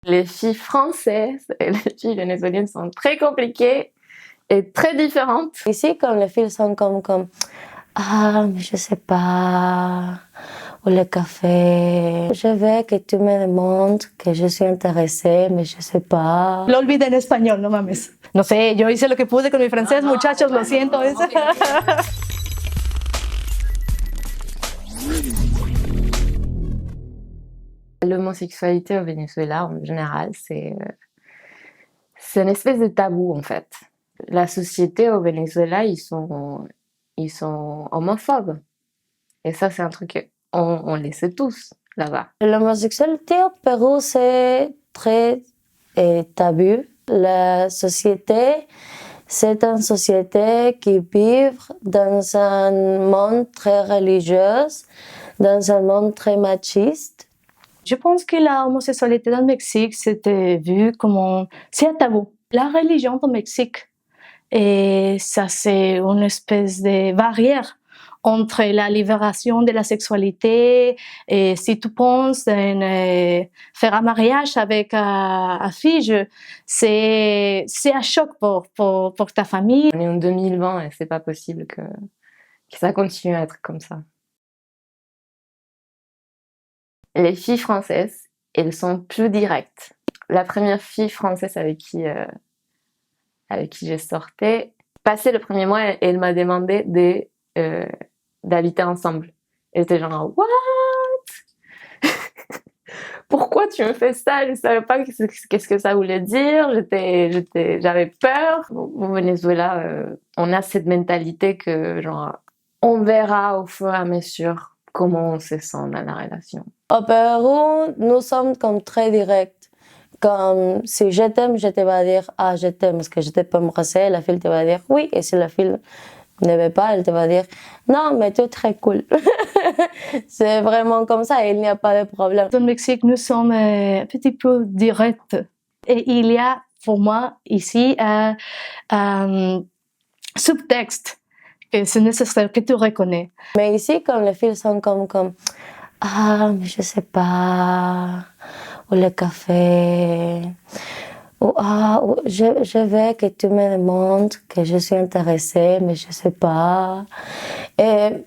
Les filles françaises et les filles vénézuéliennes sont très compliquées et très différentes. Ici, comme les filles sont comme ah, mais je sais pas, ou le café. Je veux que tu me demandes que je suis intéressée, mais je sais pas. Lo olvidé en español, no mames. No sé, yo hice lo que pude con mi francés, muchachos, lo siento. L'homosexualité au Venezuela, en général, c'est une espèce de tabou, en fait. La société au Venezuela, ils sont homophobes. Et ça, c'est un truc on le sait tous là-bas. L'homosexualité au Pérou, c'est très tabou. La société, c'est une société qui vit dans un monde très religieux, dans un monde très machiste. Je pense que la homosexualité dans le Mexique, c'était vu comme c'est un tabou. La religion au Mexique, et ça c'est une espèce de barrière entre la libération de la sexualité et si tu penses faire un mariage avec une fille, c'est un choc pour ta famille. On est en 2020 et c'est pas possible que ça continue à être comme ça. Les filles françaises, elles sont plus directes. La première fille française avec qui je sortais, passé le premier mois, elle m'a demandé d'habiter ensemble. Elle était genre, what? Pourquoi tu me fais ça? Je savais pas qu'est-ce que ça voulait dire. J'avais peur. Au Venezuela, on a cette mentalité que genre, on verra au fur et à mesure comment on se sent dans la relation. Au Pérou, nous sommes comme très directs. Comme si je t'aime, je te vais dire ah je t'aime parce que je t'ai pas embrassé, la fille te va dire oui, et si la fille ne veut pas, elle te va dire non mais tu es très cool. C'est vraiment comme ça, il n'y a pas de problème. Au Mexique, nous sommes un petit peu directs et il y a pour moi ici un subtexte que c'est nécessaire que tu reconnais. Mais ici, comme les filles sont comme ah mais je sais pas, ou le café, ou ah ou je veux que tu me demandes que je suis intéressée, mais je sais pas. Et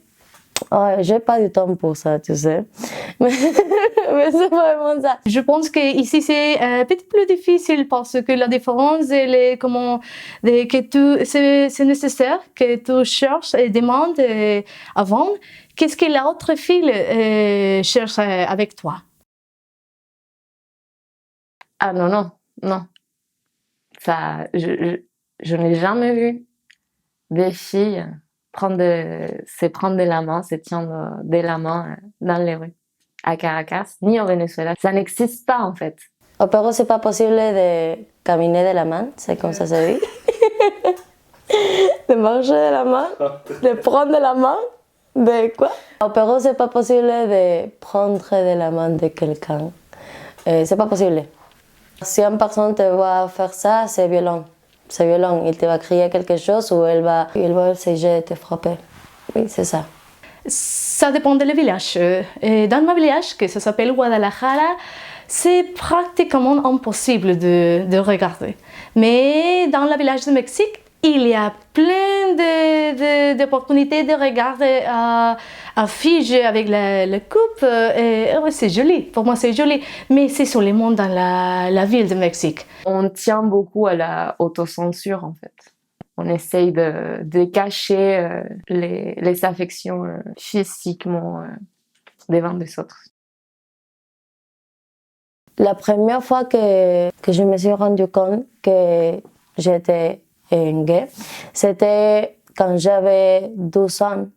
j'ai pas du temps pour ça, tu sais. Mais c'est vraiment ça. Je pense que ici c'est un petit peu plus difficile parce que la différence elle est que c'est nécessaire que tu cherches et demandes avant qu'est-ce que l'autre fille cherche avec toi. Ah non. Ça, je n'ai jamais vu des filles se prendre de la main, se tiendre de la main dans les rues à Caracas, ni au Venezuela. Ça n'existe pas en fait. Au Pérou, c'est pas possible de caminer de la main, c'est comme ça se dit. De marcher de la main, de prendre de la main, de quoi? Au Pérou, c'est pas possible de prendre de la main de quelqu'un. C'est pas possible. Si une personne te va faire ça, c'est violent. C'est violent. Il te va crier quelque chose ou il va essayer de te frapper. Oui, c'est ça. Ça dépend du village. Dans mon village, qui s'appelle Guadalajara, c'est pratiquement impossible de regarder. Mais dans le village du Mexique, il y a plein d'opportunités de regarder un fille avec la coupe. C'est joli, pour moi c'est joli, mais c'est seulement dans la ville de Mexique. On tient beaucoup à la autocensure en fait. On essaye de cacher les affections physiquement devant les autres. La première fois que je me suis rendu compte que j'étais gay, c'était quand j'avais 12 ans.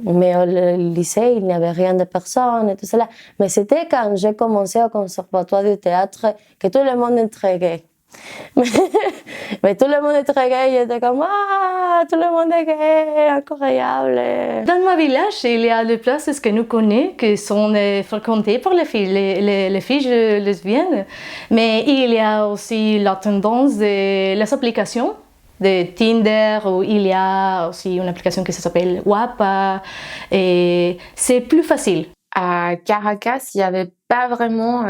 Mais au lycée, il n'y avait rien de personne et tout cela. Mais c'était quand j'ai commencé au conservatoire du théâtre que tout le monde était gay. Mais tout le monde est très gay, j'étais comme ah, tout le monde est gay, incroyable. Dans mon village, il y a des places que nous connaissons qui sont fréquentées par les filles, les filles lesbiennes. Mais il y a aussi la tendance des applications de Tinder, où il y a aussi une application qui s'appelle Wapa, et c'est plus facile. À Caracas, il n'y avait pas vraiment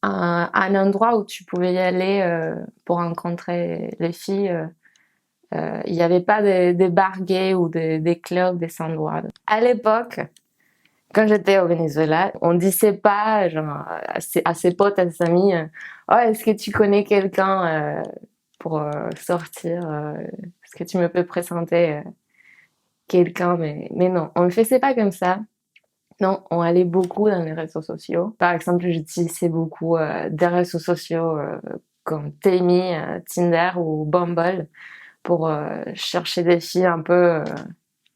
un endroit où tu pouvais y aller pour rencontrer les filles. Il n'y avait pas des bars gays ou des clubs, des endroits. À l'époque, quand j'étais au Venezuela, on disait pas genre, à ses potes, à ses amis, oh, est-ce que tu connais quelqu'un pour sortir est-ce que tu me peux présenter quelqu'un mais non, on ne faisait pas comme ça. Non, on allait beaucoup dans les réseaux sociaux. Par exemple, j'utilisais beaucoup des réseaux sociaux comme Temi, Tinder ou Bumble pour chercher des filles un peu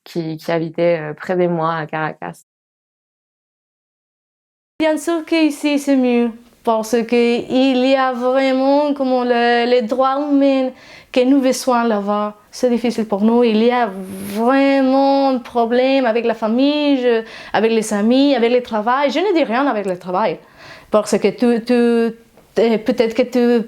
qui habitaient près de moi à Caracas. Bien sûr qu'ici c'est mieux parce qu'il y a vraiment comme les droits humains que nous besoin là-bas. C'est difficile pour nous. Il y a vraiment un problème avec la famille, avec les amis, avec le travail. Je ne dis rien avec le travail parce que peut-être que tu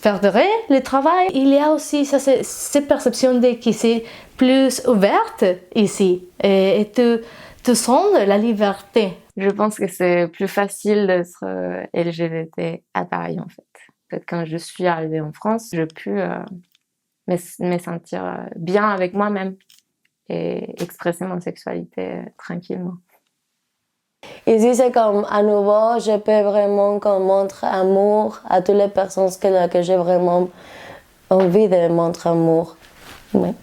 perdrais le travail. Il y a aussi cette perception de que c'est plus ouverte ici et tu sens la liberté. Je pense que c'est plus facile d'être LGBT à Paris en fait. Peut-être quand je suis arrivée en France, j'ai pu me sentir bien avec moi-même et expresser mon sexualité tranquillement. Ici, c'est comme à nouveau, je peux vraiment comme montrer amour à toutes les personnes que j'ai vraiment envie de montrer amour. Ouais.